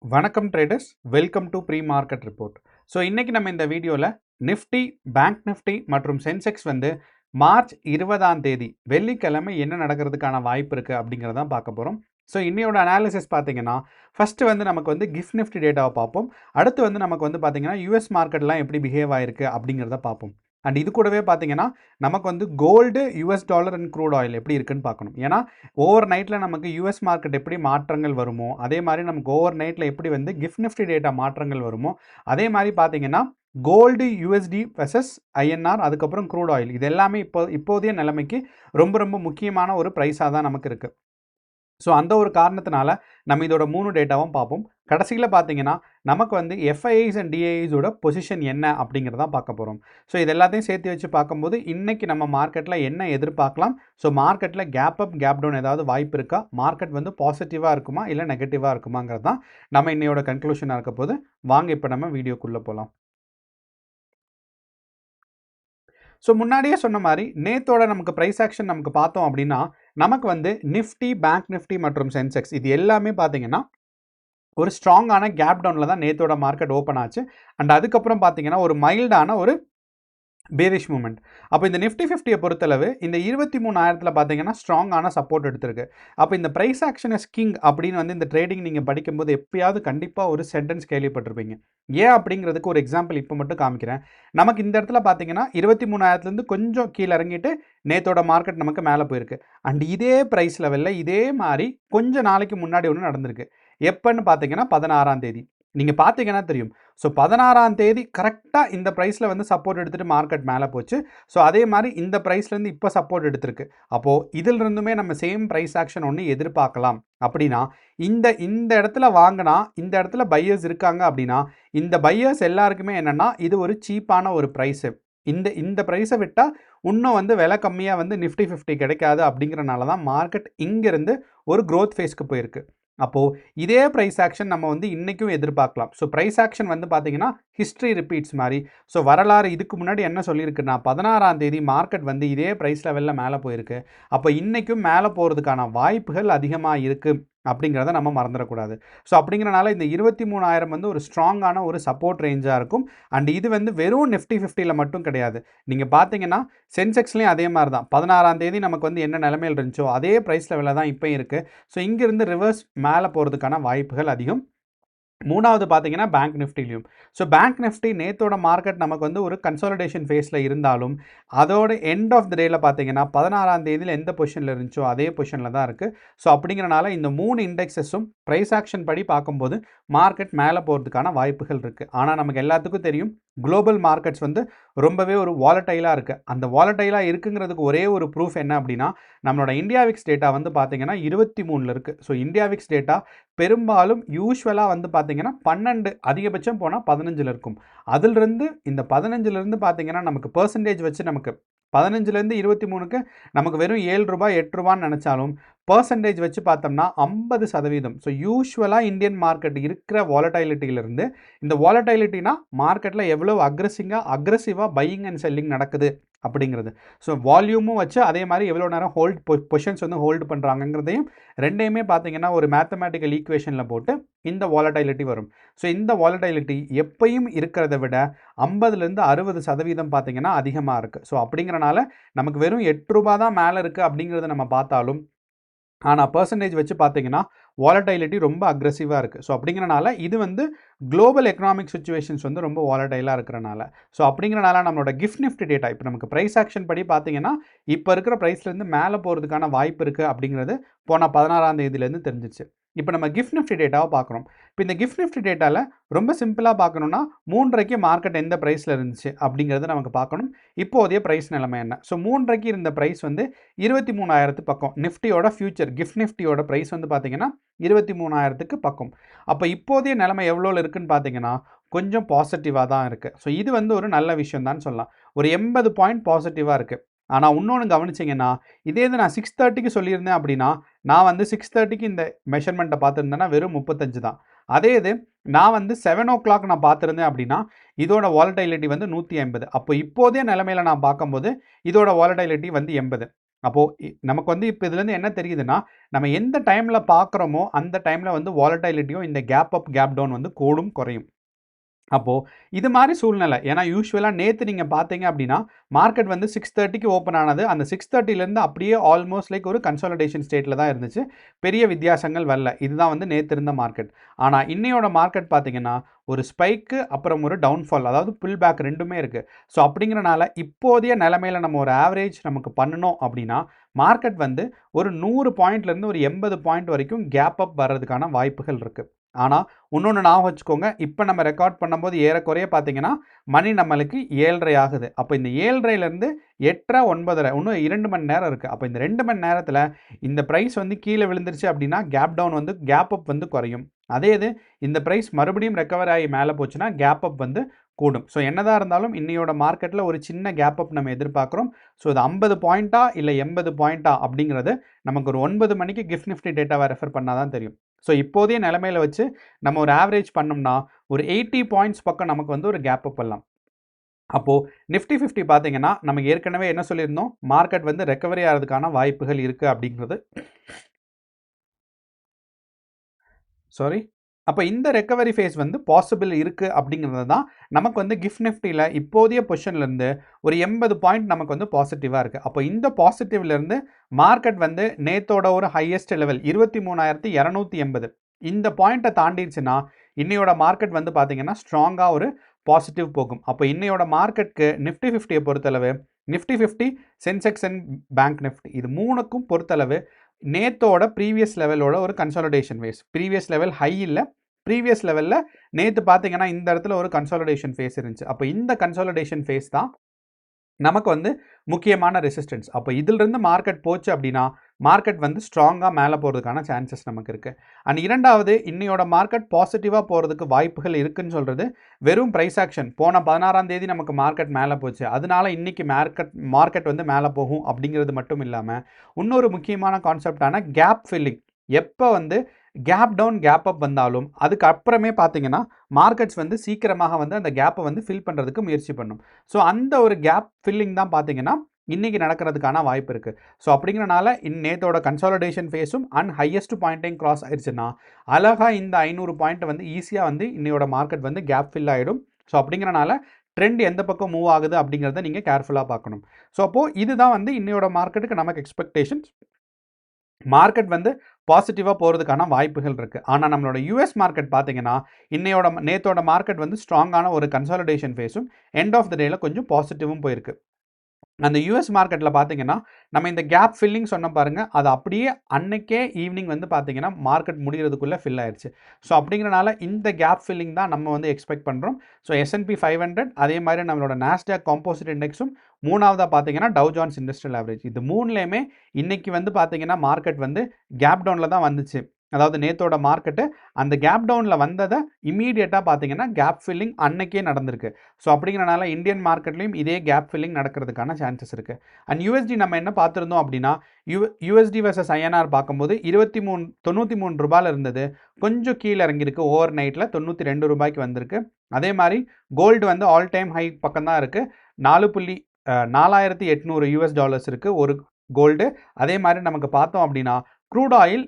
வணக்கம் traders, welcome to pre market report. So இன்றைக்கி நம்ம இந்த வீடியோவில் நிஃப்டி, பேங்க் நிஃப்டி மற்றும் சென்செக்ஸ் வந்து மார்ச் 20ஆம் தேதி வெள்ளிக்கிழமை என்ன நடக்கிறதுக்கான வாய்ப்பு இருக்குது அப்படிங்கிறதான் பார்க்க போகிறோம். ஸோ இன்னையோட அனாலிசிஸ் பார்த்தீங்கன்னா, ஃபஸ்ட்டு வந்து நமக்கு வந்து கிஃப்ட் நிஃப்டி டேட்டாவை பார்ப்போம். அடுத்து வந்து நமக்கு வந்து பார்த்தீங்கன்னா யூஎஸ் மார்க்கெட்லாம் எப்படி பிஹேவ் ஆயிருக்கு அப்படிங்கிறத பார்ப்போம். அண்ட் இது கூடவே பார்த்தீங்கன்னா நமக்கு வந்து gold, US dollar and crude oil எப்படி இருக்குன்னு பார்க்கணும். ஏன்னா ஓவர் நைட்டில் நமக்கு யூஎஸ் மார்க்கெட் எப்படி மாற்றங்கள் வருமோ, அதே மாதிரி நமக்கு ஓவர் நைட்டில் எப்படி வந்து கிஃப்ட் நிஃப்டி டேட்டா மாற்றங்கள் வருமோ, அதே மாதிரி பார்த்தீங்கன்னா கோல்டு, யூஎஸ்டி வெர்சஸ் ஐஎன்ஆர், அதுக்கப்புறம் க்ரூட் ஆயில், இது எல்லாமே இப்போதைய நிலைமைக்கு ரொம்ப ரொம்ப முக்கியமான ஒரு ப்ரைஸாக தான் நமக்கு இருக்குது. ஸோ அந்த ஒரு காரணத்தினால நம்ம இதோட 3 டேட்டாவும் பார்ப்போம். கடைசியில் பார்த்தீங்கன்னா நமக்கு வந்து எஃப்ஐஐஸ் அண்ட் டிஐஐஸோட பொசிஷன் என்ன அப்படிங்கிறதான் பார்க்க போகிறோம். ஸோ இது எல்லாத்தையும் சேர்த்து வச்சு பார்க்கும்போது இன்றைக்கி நம்ம மார்க்கெட்டில் என்ன எதிர்பார்க்கலாம், ஸோ மார்க்கெட்டில் கேப் அப் கேப் டவுன் ஏதாவது வாய்ப்பு இருக்கா, மார்க்கெட் வந்து பாசிட்டிவாக இருக்குமா இல்லை நெகட்டிவாக இருக்குமாங்கிறது தான் நம்ம இன்னையோட கன்க்ளூஷனாக இருக்க போது. வாங்க இப்போ நம்ம வீடியோக்குள்ளே போகலாம். ஸோ முன்னாடியே சொன்ன மாதிரி நேத்தோட நமக்கு ப்ரைஸ் ஆக்ஷன் நமக்கு பார்த்தோம் அப்படின்னா நமக்கு வந்து நிஃப்டி, பேங்க் நிஃப்டி மற்றும் சென்செக்ஸ் இது எல்லாமே பார்த்தீங்கன்னா ஒரு ஸ்ட்ராங்கான கேப் டவுனில் தான் நேத்தோட மார்க்கெட் ஓப்பன் ஆச்சு. அண்ட் அதுக்கப்புறம் பார்த்தீங்கன்னா ஒரு மைல்டான ஒரு பேரிஷ் மூமெண்ட். அப்போ இந்த நிஃப்டி 50 பொறுத்தளவு இந்த 23,000 பார்த்தீங்கன்னா ஸ்ட்ராங்கான சப்போர்ட் எடுத்திருக்கு. அப்போ இந்த ப்ரைஸ் ஆக்ஷன் இஸ் கிங் அப்படின்னு வந்து இந்த ட்ரேடிங் நீங்கள் படிக்கும்போது எப்பயாவது கண்டிப்பாக ஒரு சென்டென்ஸ் கேள்விப்பட்டிருப்பீங்க. ஏன் அப்படிங்கிறதுக்கு ஒரு எக்ஸாம்பிள் இப்போ மட்டும் காமிக்கிறேன். நமக்கு இந்த இடத்துல பார்த்தீங்கன்னா 23,000 கொஞ்சம் கீழே இறங்கிட்டு நேத்தோட மார்க்கெட் நமக்கு மேலே போயிருக்கு. அண்ட் இதே ப்ரைஸ் லெவலில் இதே மாதிரி கொஞ்சம் நாளைக்கு முன்னாடி ஒன்று நடந்திருக்கு. எப்போன்னு பார்த்தீங்கன்னா 16ஆம் தேதி. நீங்கள் பார்த்தீங்கன்னா தெரியும். ஸோ 16ஆம் தேதி கரெக்டாக இந்த ப்ரைஸில் வந்து சப்போர்ட் எடுத்துகிட்டு மார்க்கெட் மேலே போச்சு. ஸோ அதே மாதிரி இந்த ப்ரைஸ்லேருந்து இப்போ சப்போர்ட் எடுத்திருக்கு. அப்போது இதிலிருந்துமே நம்ம சேம் ப்ரைஸ் ஆக்ஷன் ஒன்று எதிர்பார்க்கலாம். அப்படின்னா இந்த இந்த இடத்துல வாங்கினா இந்த இடத்துல பையர்ஸ் இருக்காங்க அப்படின்னா இந்த பையர்ஸ் எல்லாருக்குமே என்னென்னா இது ஒரு சீப்பான ஒரு ப்ரைஸு. இந்த இந்த ப்ரைஸை விட்டால் இன்னும் வந்து விலை கம்மியாக வந்து நிஃப்டி 50 கிடைக்காது. அப்படிங்கிறனால தான் மார்க்கெட் இங்கேருந்து ஒரு க்ரோத் ஃபேஸ்க்கு போயிருக்கு. அப்போது இதே ப்ரைஸ் ஆக்ஷன் நம்ம வந்து இன்றைக்கும் எதிர்பார்க்கலாம். ஸோ ப்ரைஸ் ஆக்ஷன் வந்து பார்த்திங்கன்னா ஹிஸ்ட்ரி ரிப்பீட்ஸ் மாதிரி. ஸோ வரலாறு இதுக்கு முன்னாடி என்ன சொல்லியிருக்குன்னா 16ஆம் தேதி மார்க்கெட் வந்து இதே ப்ரைஸ் லெவலில் மேலே போயிருக்கு. அப்போ இன்றைக்கும் மேலே போகிறதுக்கான வாய்ப்புகள் அதிகமாக இருக்குது அப்படிங்கிறத நம்ம மறந்துடக்கூடாது. ஸோ அப்படிங்கிறனால இந்த 23,000 வந்து ஒரு ஸ்ட்ராங்கான ஒரு சப்போர்ட் ரேஞ்சாக இருக்கும். அண்ட் இது வந்து வெறும் நிஃப்டி 50ல் மட்டும் கிடையாது. நீங்கள் பார்த்தீங்கன்னா சென்செக்ஸ்லேயும் அதே மாதிரி தான் 16ஆம் தேதி நமக்கு வந்து என்ன நிலைமையில் இருந்துச்சோ அதே ப்ரைஸ் லெவலில் தான் இப்போ இருக்குது. ஸோ இங்கேருந்து ரிவர்ஸ் மேலே போகிறதுக்கான வாய்ப்புகள் அதிகம். மூணாவது பார்த்தீங்கன்னா பேங்க் நிஃப்டிலையும். ஸோ பேங்க் நிஃப்டி நேத்தோட மார்க்கெட் நமக்கு வந்து ஒரு கன்சாலிடேஷன் ஃபேஸில் இருந்தாலும் அதோட எண்ட் ஆஃப் த டேயில் பார்த்தீங்கன்னா 16ஆம் தேதியில் எந்த பொசிஷனில் இருந்துச்சோ அதே பொசிஷனில் தான் இருக்குது. ஸோ அப்படிங்கிறனால இந்த 3 இண்டெக்ஸஸும் ப்ரைஸ் ஆக்ஷன் படி பார்க்கும்போது மார்க்கெட் மேலே போகிறதுக்கான வாய்ப்புகள் இருக்குது. ஆனால் நமக்கு எல்லாத்துக்கும் தெரியும் குளோபல் மார்க்கெட்ஸ் வந்து ரொம்பவே ஒரு வாலட்டைலாக இருக்குது. அந்த வாலட்டைலாக இருக்குங்கிறதுக்கு ஒரே ஒரு ப்ரூஃப் என்ன அப்படின்னா நம்மளோட இந்தியா விக்ஸ் டேட்டா வந்து பார்த்தீங்கன்னா 23 இருக்குது. ஸோ இந்தியா விக்ஸ் டேட்டா பெரும்பாலும் யூஸ்வலாக வந்து பார்த்தீங்கன்னா 12, அதிகபட்சம் போனால் 15 இருக்கும். அதிலிருந்து இந்த 15 பார்த்தீங்கன்னா நமக்கு பர்சன்டேஜ் வச்சு நமக்கு 15 23க்கு நமக்கு வெறும் ரூ. 7 8 நினச்சாலும் பர்சன்டேஜ் வச்சு பார்த்தோம்னா 50%. ஸோ யூஸ்வலாக இந்தியன் மார்க்கெட் இருக்கிற வாலட்டைலிட்டியிலிருந்து இந்த வாலட்டைலிட்டினா மார்க்கெட்டில் எவ்வளோ அக்ரெசிவாக பையிங் அண்ட் செல்லிங் நடக்குது அப்படிங்கிறது. ஸோ வால்யூமும் வச்சு அதே மாதிரி எவ்வளோ நேரம் பொசிஷன்ஸ் வந்து ஹோல்டு பண்ணுறாங்கங்கிறதையும் ரெண்டையுமே பார்த்தீங்கன்னா ஒரு மேத்தமேட்டிக்கல் ஈக்குவேஷனில் போட்டு இந்த வாலட்டைலிட்டி வரும். ஸோ இந்த வாலட்டைலிட்டி எப்பயும் இருக்கிறத விட 50-60% பார்த்தீங்கன்னா அதிகமாக இருக்குது. ஸோ அப்படிங்கிறனால நமக்கு வெறும் ரூ. 8 தான் மேலே இருக்குது அப்படிங்கிறத நம்ம பார்த்தாலும் ஆனால் பர்சன்டேஜ் வச்சு பார்த்தீங்கன்னா வாலட்டைலிட்டி ரொம்ப அக்ரெசிவாக இருக்குது. ஸோ அப்படிங்கிறனால இது வந்து குளோபல் எக்கனாமிக் சுச்சுவேஷன்ஸ் வந்து ரொம்ப வாலட்டைலாக இருக்கிறனால. ஸோ அப்படிங்கிறனால நம்மளோட கிஃப்ட் நிஃப்டி டேட்டா இப்போ நமக்கு ப்ரைஸ் ஆக்ஷன் படி பார்த்தீங்கன்னா இப்போ இருக்கிற ப்ரைஸ்லேருந்து மேலே போகிறதுக்கான வாய்ப்பு இருக்குது அப்படிங்கிறது போன 16ஆம் தேதியிலேருந்து தெரிஞ்சிச்சு. இப்போ நம்ம கிஃப்ட் நிஃப்டி டேட்டாவை பார்க்குறோம். இப்போ இந்த கிஃப்ட் நிஃப்டி டேட்டாவில் ரொம்ப சிம்பிளாக பார்க்கணுன்னா 3:30க்கு மார்க்கெட் எந்த ப்ரைஸில் இருந்துச்சு அப்படிங்கிறத நமக்கு பார்க்கணும். இப்போதைய ப்ரைஸ் நிலைமை என்ன. ஸோ 3:30க்கு இருந்த ப்ரைஸ் வந்து 23,000 பக்கம். நிஃப்டியோட ஃபியூச்சர் கிஃப்ட் நிஃப்டியோட ப்ரைஸ் வந்து பார்த்தீங்கன்னா 23,000 பக்கம். அப்போ இப்போதைய நிலைமை எவ்வளோ இருக்குன்னு பார்த்தீங்கன்னா கொஞ்சம் பாசிட்டிவாக தான் இருக்குது. ஸோ இது வந்து ஒரு நல்ல விஷயம் தான் சொல்லலாம். ஒரு 80 பாயிண்ட் பாசிட்டிவாக இருக்குது. ஆனால் இன்னொன்று கவனிச்சிங்கன்னா இதே இது நான் 6:30க்கு சொல்லியிருந்தேன் அப்படின்னா நான் வந்து 6:30க்கு இந்த மெஷர்மெண்ட்டை பார்த்துருந்தேன்னா வெறும் 35 தான். அதே இது நான் வந்து 7 o'clock நான் பார்த்துருந்தேன் அப்படின்னா இதோட வாலட்டைலிட்டி வந்து 150. அப்போ இப்போதைய நிலைமையில் நான் பார்க்கும்போது இதோட வாலட்டைலிட்டி வந்து 80. அப்போது நமக்கு வந்து இப்போ இதுலேருந்து என்ன தெரியுதுன்னா, நம்ம எந்த டைமில் பார்க்குறோமோ அந்த டைமில் வந்து வாலடைலிட்டியும் இந்த கேப் அப் கேப் டவுன் வந்து கூடும் குறையும். அப்போது இது மாதிரி சூழ்நிலை ஏன்னா யூஸ்வலாக நேற்று நீங்கள் பார்த்தீங்க அப்படின்னா மார்க்கெட் வந்து 6:30க்கு ஓப்பன் ஆனது. அந்த 6:30லேருந்து அப்படியே ஆல்மோஸ்ட் லைக் ஒரு கன்சாலிடேஷன் ஸ்டேட்டில் தான் இருந்துச்சு. பெரிய வித்தியாசங்கள் வரல. இதுதான் வந்து நேற்று இருந்த மார்க்கெட். ஆனால் இன்னையோட மார்க்கெட் பார்த்தீங்கன்னா ஒரு ஸ்பைக்கு அப்புறம் ஒரு டவுன்ஃபால், அதாவது புல் பேக் ரெண்டுமே இருக்குது. ஸோ அப்படிங்கிறனால இப்போதைய நிலைமையில் நம்ம ஒரு ஆவரேஜ் நமக்கு பண்ணணும் அப்படின்னா மார்க்கெட் வந்து ஒரு 100 பாயிண்ட்லேருந்து ஒரு 80 பாயிண்ட் வரைக்கும் கேப் அப் வர்றதுக்கான வாய்ப்புகள் இருக்குது. ஆனால் இன்னொன்று ஞாபகம் வச்சுக்கோங்க, இப்போ நம்ம ரெக்கார்ட் பண்ணும்போது ஏறக்குறைய பார்த்தீங்கன்னா மணி நம்மளுக்கு 7:30 ஆகுது. அப்போ இந்த 7:30லேருந்து 8:30 9:30 இன்னும் 2 மணி நேரம் இருக்குது. அப்போ இந்த 2 மணி நேரத்தில் இந்த ப்ரைஸ் வந்து கீழே விழுந்துருச்சு அப்படின்னா கேப் டவுன் வந்து கேப் அப் வந்து குறையும். அதே இது இந்த ப்ரைஸ் மறுபடியும் ரெக்கவர் ஆகி மேலே போச்சுன்னா கேப் அப் வந்து கூடும். ஸோ என்னதான் இருந்தாலும் இன்னையோட மார்க்கெட்டில் ஒரு சின்ன கேப் அப் நம்ம எதிர்பார்க்குறோம். ஸோ இது 50 பாயிண்ட்டா இல்லை 80 பாயிண்ட்டா அப்படிங்கிறது நமக்கு ஒரு 9 மணிக்கு கிஃப்ட் நிஃப்டி டேட்டாவை ரெஃபர் பண்ணால் தான் தெரியும். ஸோ இப்போதைய நிலைமையில் வச்சு நம்ம ஒரு ஆவரேஜ் பண்ணோம்னா ஒரு 80 பாயிண்ட்ஸ் பக்கம் நமக்கு வந்து ஒரு கேப் அப் பண்ணலாம். அப்போது நிஃப்டி 50 பார்த்தீங்கன்னா நம்ம ஏற்கனவே என்ன சொல்லியிருந்தோம், மார்க்கெட் வந்து ரெக்கவரி ஆகிறதுக்கான வாய்ப்புகள் இருக்குது அப்படிங்கிறது. சாரி. அப்போ இந்த ரெக்கவரி ஃபேஸ் வந்து பாசிபிள் இருக்குது அப்படிங்கிறது தான் நமக்கு வந்து கிஃப்ட் நிஃப்டியில் இப்போதைய பொசிஷன்லேருந்து ஒரு 80 பாயிண்ட் நமக்கு வந்து பாசிட்டிவாக இருக்குது. அப்போ இந்த பாசிட்டிவ்லேருந்து மார்க்கெட் வந்து நேத்தோட ஒரு ஹையஸ்ட் லெவல் 23,280 இந்த பாயிண்ட்டை தாண்டிடுச்சுன்னா இன்னையோட மார்க்கெட் வந்து பார்த்தீங்கன்னா ஸ்ட்ராங்காக ஒரு பாசிட்டிவ் போகும். அப்போ இன்னையோட மார்க்கெட்டுக்கு நிஃப்டி 50 பொறுத்தளவு Nifty 50 Sensex and bank Nifty இது மூணுக்கும் பொறுத்தளவு நேத்தோட ப்ரீவியஸ் லெவலோட ஒரு consolidation phase. Previous level high இல்லை, ப்ரீவியஸ் லெவலில் நேற்று பார்த்தீங்கன்னா இந்த இடத்துல ஒரு கன்சாலிடேஷன் ஃபேஸ் இருந்துச்சு. அப்போ இந்த கன்சாலிடேஷன் ஃபேஸ் தான் நமக்கு வந்து முக்கியமான ரெசிஸ்டன்ஸ். அப்போ இதிலிருந்து மார்க்கெட் போச்சு அப்படின்னா மார்க்கெட் வந்து ஸ்ட்ராங்காக மேலே போகிறதுக்கான சான்சஸ் நமக்கு இருக்குது. அண்ட் இரண்டாவது இன்னையோட மார்க்கெட் பாசிட்டிவாக போகிறதுக்கு வாய்ப்புகள் இருக்குன்னு சொல்கிறது வெறும் ப்ரைஸ் ஆக்ஷன். போன 16ஆம் தேதி நமக்கு மார்க்கெட் மேலே போச்சு, அதனால இன்னைக்கு மார்க்கெட் வந்து மேலே போகும் அப்படிங்கிறது மட்டும் இல்லாமல் இன்னொரு முக்கியமான கான்செப்டான கேப் ஃபில்லிங். எப்போ வந்து கேப் டவுன் கேப் அப் வந்தாலும் அதுக்கு அப்புறமே பார்த்தீங்கன்னா மார்க்கெட்ஸ் வந்து சீக்கிரமாக வந்து அந்த கேப்பை வந்து ஃபில் பண்ணுறதுக்கு முயற்சி பண்ணும். ஸோ அந்த ஒரு கேப் ஃபில்லிங் தான் பார்த்தீங்கன்னா இன்றைக்கி நடக்கிறதுக்கான வாய்ப்பு இருக்குது. ஸோ அப்படிங்கிறனால நேத்தோட கன்சாலிடேஷன் ஃபேஸும் அண்ட் ஹையஸ்ட் பாயிண்ட்டையும் கிராஸ் ஆயிடுச்சுன்னா அழகாக இந்த 500 பாயிண்ட்டை வந்து ஈஸியாக வந்து இன்னையோட மார்க்கெட் வந்து கேப் ஃபில் ஆகிடும். ஸோ அப்படிங்கிறனால ட்ரெண்ட் எந்த பக்கம் மூவ் ஆகுது அப்படிங்கிறத நீங்கள் கேர்ஃபுல்லாக பார்க்கணும். ஸோ அப்போது இதுதான் வந்து இன்னையோட மார்க்கெட்டுக்கு நமக்கு எக்ஸ்பெக்டேஷன்ஸ். மார்க்கெட் வந்து பாசிட்டிவாக போகிறதுக்கான வாய்ப்புகள் இருக்குது. ஆனால் நம்மளோட யூஎஸ் மார்க்கெட் பார்த்தீங்கன்னா நேத்தோட மார்க்கெட் வந்து ஸ்ட்ராங்கான ஒரு கன்சாலிடேஷன் ஃபேஸும் எண்ட் ஆஃப் த டேயில் கொஞ்சம் பாசிட்டிவும் போயிருக்கு. அந்த யூஎஸ் மார்க்கெட்டில் பார்த்தீங்கன்னா நம்ம இந்த கேப் ஃபில்லிங் சொன்ன பாருங்கள், அது அப்படியே அன்னைக்கே ஈவினிங் வந்து பார்த்தீங்கன்னா மார்க்கெட் முடிகிறதுக்குள்ளே ஃபில் ஆயிடுச்சு. ஸோ அப்படிங்கிறனால இந்த கேப் ஃபில்லிங் தான் நம்ம வந்து எக்ஸ்பெக்ட் பண்ணுறோம். ஸோ S&P 500 அதே மாதிரி நம்மளோட நாஸ்டாக் காம்போசிட் இண்டெக்ஸும் மூணாவதாக பார்த்தீங்கன்னா டவ் ஜான்ஸ் இண்டஸ்ட்ரியல் ஆவரேஜ் இது மூணுலேயுமே இன்றைக்கி வந்து பார்த்தீங்கன்னா மார்க்கெட் வந்து கேப் டவுனில் தான் வந்துச்சு. அதாவது நேத்தோட மார்க்கெட்டு அந்த கேப் டவுனில் வந்ததை இமீடியட்டாக பார்த்தீங்கன்னா கேப் ஃபில்லிங் அன்னைக்கே நடந்திருக்கு. ஸோ அப்படிங்கிறனால இந்தியன் மார்க்கெட்லேயும் இதே கேப் ஃபில்லிங் நடக்கிறதுக்கான சான்சஸ் இருக்குது. அண்ட் யூஎஸ்டி நம்ம என்ன பார்த்துருந்தோம் அப்படின்னா யூஎஸ்டி வர்சஸ் INR பார்க்கும்போது 93 ரூபாயில் இருந்தது, கொஞ்சம் கீழே இறங்கியிருக்கு. ஓவர் நைட்டில் 92 ரூபாய்க்கு வந்திருக்கு. அதே மாதிரி கோல்டு வந்து ஆல் டைம் ஹை பக்கம் தான் இருக்குது. 4,800 US டாலர்ஸ் இருக்குது ஒரு கோல்டு. அதே மாதிரி நமக்கு பார்த்தோம் அப்படின்னா க்ரூட் ஆயில்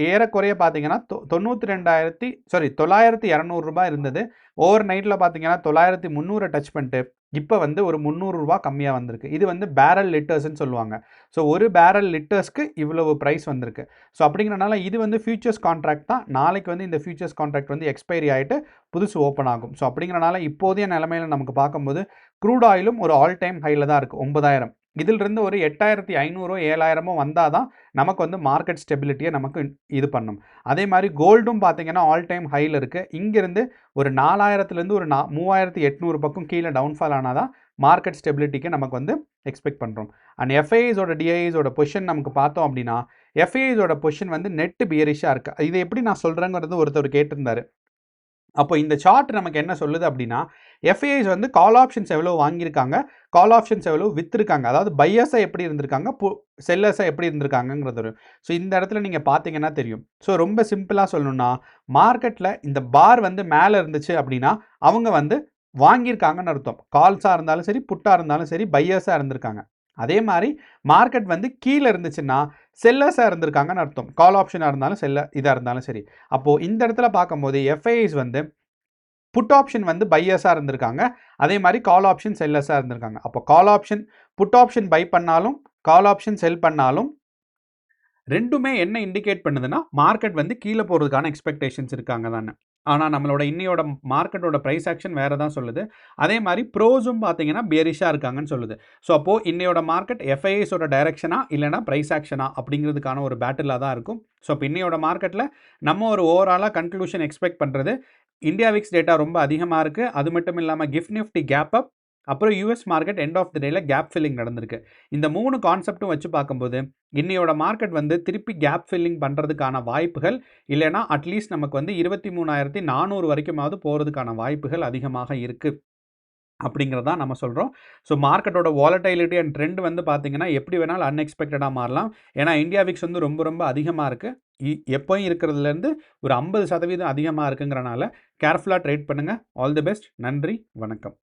ஏறக்குறைய பார்த்தீங்கன்னா 9,200 ரூபாய் இருந்தது. ஓவர் நைட்டில் பார்த்தீங்கன்னா 9,300 டச் பண்ணிட்டு இப்போ வந்து ஒரு 300 ரூபா கம்மியாக வந்திருக்கு. இது வந்து பேரல் லிட்டர்ஸ்ன்னு சொல்லுவாங்க. ஸோ ஒரு பேரல் லிட்டர்ஸ்க்கு இவ்வளவு ப்ரைஸ் வந்திருக்கு. ஸோ அப்படிங்கிறனால இது வந்து ஃபியூச்சர்ஸ் கான்ட்ராக்ட் தான். நாளைக்கு வந்து இந்த ஃபியூச்சர்ஸ் கான்ட்ராக்ட் வந்து எக்ஸ்பைரி ஆகிட்டு புதுசு ஓப்பன் ஆகும். ஸோ அப்படிங்கிறனால இப்போதைய நிலைமையில் நமக்கு பார்க்கும்போது க்ரூட் ஆயிலும் ஒரு ஆல் டைம் ஹையில் தான் இருக்குது 9,000. இதிலிருந்து ஒரு 8,500 7,000 வந்தால் தான் நமக்கு வந்து மார்க்கெட் ஸ்டெபிலிட்டியை நமக்கு இது பண்ணும். அதே மாதிரி கோல்டும் பார்த்தீங்கன்னா ஆல் டைம் ஹையில் இருக்குது. இங்கேருந்து ஒரு 4,000லேருந்து ஒரு 3,800 பக்கம் கீழே டவுன்ஃபால் ஆனால் தான் மார்க்கெட் ஸ்டெபிலிட்டிக்கு நமக்கு வந்து எக்ஸ்பெக்ட் பண்ணுறோம். அண்ட் எஃப்ஐஐஸோட டிஐஸோட பொசிஷன் நமக்கு பார்த்தோம் அப்படின்னா எஃப்ஐஐஸோட பொசிஷன் வந்து நெட் பியரிஷாக இருக்குது. இது எப்படி நான் சொல்கிறேங்கிறது ஒருத்தர் கேட்டிருந்தாரு. அப்போ இந்த சார்ட் நமக்கு என்ன சொல்லுது அப்படின்னா எஃப்ஐஐஸ் வந்து கால் ஆப்ஷன்ஸ் எவ்வளோ வாங்கியிருக்காங்க, கால் ஆப்ஷன்ஸ் எவ்வளோ விற்றுருக்காங்க, அதாவது பையர்ஸாக எப்படி இருந்திருக்காங்க, செல்லர்ஸாக எப்படி இருந்திருக்காங்கிறது. ஸோ இந்த இடத்துல நீங்கள் பார்த்தீங்கன்னா தெரியும். ஸோ ரொம்ப சிம்பிளாக சொல்லணும்னா மார்க்கெட்டில் இந்த பார் வந்து மேலே இருந்துச்சு அப்படின்னா அவங்க வந்து வாங்கியிருக்காங்கன்னு அர்த்தம். கால்ஸாக இருந்தாலும் சரி புட்டாக இருந்தாலும் சரி பையர்ஸாக இருந்திருக்காங்க. அதே மாதிரி மார்க்கெட் வந்து கீழே இருந்துச்சுன்னா செல்லர்ஸாக இருந்திருக்காங்கன்னு அர்த்தம். கால் ஆப்ஷனாக இருந்தாலும் இதாக இருந்தாலும் சரி. அப்போது இந்த இடத்துல பார்க்கும்போது எஃப்ஐஐஸ் வந்து புட் ஆப்ஷன் வந்து பையர்ஸாக இருந்திருக்காங்க, அதே மாதிரி கால் ஆப்ஷன் செல்லர்ஸாக இருந்திருக்காங்க. அப்போ call option put option buy பண்ணாலும் கால் ஆப்ஷன் செல் பண்ணாலும் ரெண்டுமே என்ன இண்டிகேட் பண்ணுதுன்னா மார்க்கெட் வந்து கீழே போகிறதுக்கான எக்ஸ்பெக்டேஷன்ஸ் இருக்காங்க தானே. ஆனால் நம்மளோட இன்னையோட மார்க்கெட்டோட ப்ரைஸ் ஆக்ஷன் வேறு தான் சொல்லுது. அதே மாதிரி ப்ரோஸும் பார்த்தீங்கன்னா பியரிஷாக இருக்காங்கன்னு சொல்லுது. ஸோ அப்போது இன்னையோட மார்க்கெட் எஃப்ஐஎஸோட டைரக்ஷனா இல்லைனா ப்ரைஸ் ஆக்ஷனா அப்படிங்கிறதுக்கான ஒரு பேட்டிலாக தான் இருக்கும். ஸோ இப்போ இன்னையோட மார்க்கெட்டில் நம்ம ஒரு ஓவராலாக கன்க்ளூஷன் எக்ஸ்பெக்ட் பண்ணுறது இந்தியா விக்ஸ் டேட்டா ரொம்ப அதிகமாக இருக்குது. அது மட்டும் இல்லாமல் கிஃப்ட் நிஃப்டி கேப் அப், அப்புறம் US market end of the டேல கேப் ஃபில்லிங் நடந்திருக்கு. இந்த 3 கான்செப்ட்டும் வச்சு பார்க்கும்போது இன்னையோட மார்க்கெட் வந்து திருப்பி கேப் ஃபில்லிங் பண்ணுறதுக்கான வாய்ப்புகள் இல்லைனா அட்லீஸ்ட் நமக்கு வந்து 23,400 வரைக்குமாவது போகிறதுக்கான வாய்ப்புகள் அதிகமாக இருக்குது அப்படிங்கிறதா நம்ம சொல்கிறோம். ஸோ மார்க்கெட்டோட வாலடைலிட்டி அண்ட் ட்ரெண்ட் வந்து பார்த்தீங்கன்னா எப்படி வேணாலும் அன்எக்ஸ்பெக்டடாக மாறலாம். ஏன்னா இந்தியா விக்ஸ் வந்து ரொம்ப ரொம்ப அதிகமாக இருக்குது. எப்போயும் இருக்கிறதுலேருந்து ஒரு 50% அதிகமாக இருக்குங்கிறனால கேர்ஃபுல்லாக ட்ரேட் பண்ணுங்கள். All the best. நன்றி, வணக்கம்.